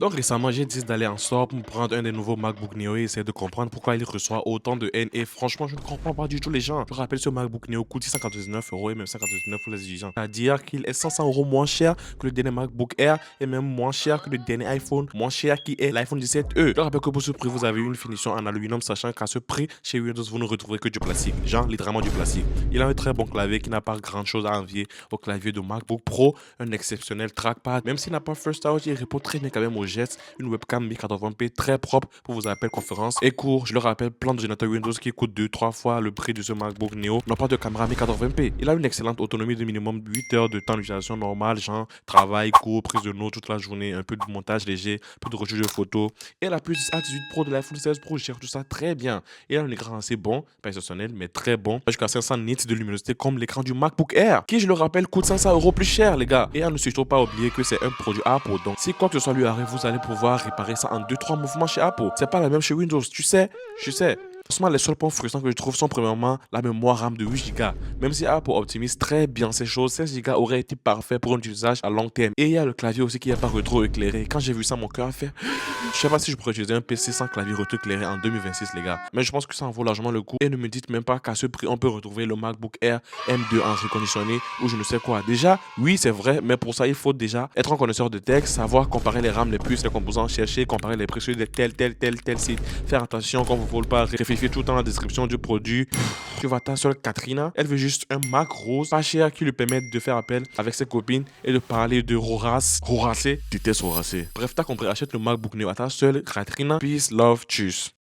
Donc récemment, j'ai décidé d'aller en store pour me prendre un des nouveaux MacBook Neo et essayer de comprendre pourquoi il reçoit autant de haine. Et franchement, je ne comprends pas du tout les gens. Je rappelle, ce MacBook Neo coûte 699 € et même 199 pour les étudiants. C'est-à-dire qu'il est 500 € moins cher que le dernier MacBook Air et même moins cher que le dernier iPhone, moins cher qui est l'iPhone 17e. Je rappelle que pour ce prix, vous avez une finition en aluminium, sachant qu'à ce prix, chez Windows, vous ne retrouverez que du plastique. Genre, littéralement du plastique. Il a un très bon clavier qui n'a pas grand chose à envier au clavier de MacBook Pro, un exceptionnel trackpad. Même s'il n'a pas First Touch, il répond très bien quand même aux gestes. Une webcam 1080p très propre pour vos appels conférences et court. Je le rappelle, plein d'ordinateurs Windows qui coûtent 2-3 fois le prix de ce MacBook Neo n'ont pas de caméra 1080p. Il a une excellente autonomie de minimum 8 heures de temps d'utilisation normale, genre travail, cours, prise de notes toute la journée, un peu de montage léger, un peu de recherche de photos. Et la puce A18 Pro de l'iPhone 16 Pro gère tout ça très bien. Il a un écran assez bon, pas exceptionnel, mais très bon, jusqu'à 500 nits de luminosité comme l'écran du MacBook Air, qui, je le rappelle, coûte 500 € plus cher, les gars. Et à ne surtout pas oublier que c'est un produit Apple. Donc, si quoi que ce soit lui arrive, vous allez pouvoir réparer ça en 2-3 mouvements chez Apple. C'est pas la même chez Windows, tu sais, je sais. Franchement, les seuls points frustrants que je trouve sont premièrement la mémoire RAM de 8 Go. Même si Apple optimise très bien ces choses, 16 Go aurait été parfait pour un usage à long terme. Et il y a le clavier aussi qui n'est pas rétro-éclairé. Quand j'ai vu ça, mon cœur a fait. Je sais pas si je pourrais utiliser un PC sans clavier rétro-éclairé en 2026, les gars. Mais je pense que ça en vaut largement le coup. Et ne me dites même pas qu'à ce prix, on peut retrouver le MacBook Air M2 en reconditionné ou je ne sais quoi. Déjà, oui, c'est vrai, mais pour ça, il faut déjà être un connaisseur de tech, savoir comparer les RAM, les puces, les composants, chercher, comparer les prix sur tel site. Faire attention qu'on ne vous vole pas, vérifier tout le temps la description du produit. Tu vois ta seule Katrina, elle veut juste un Mac rose, pas cher, qui lui permette de faire appel avec ses copines et de parler de roracé, déteste roracé. Bref, t'as compris, achète le MacBook Neo à ta seule Katrina. Peace, love, tchuss.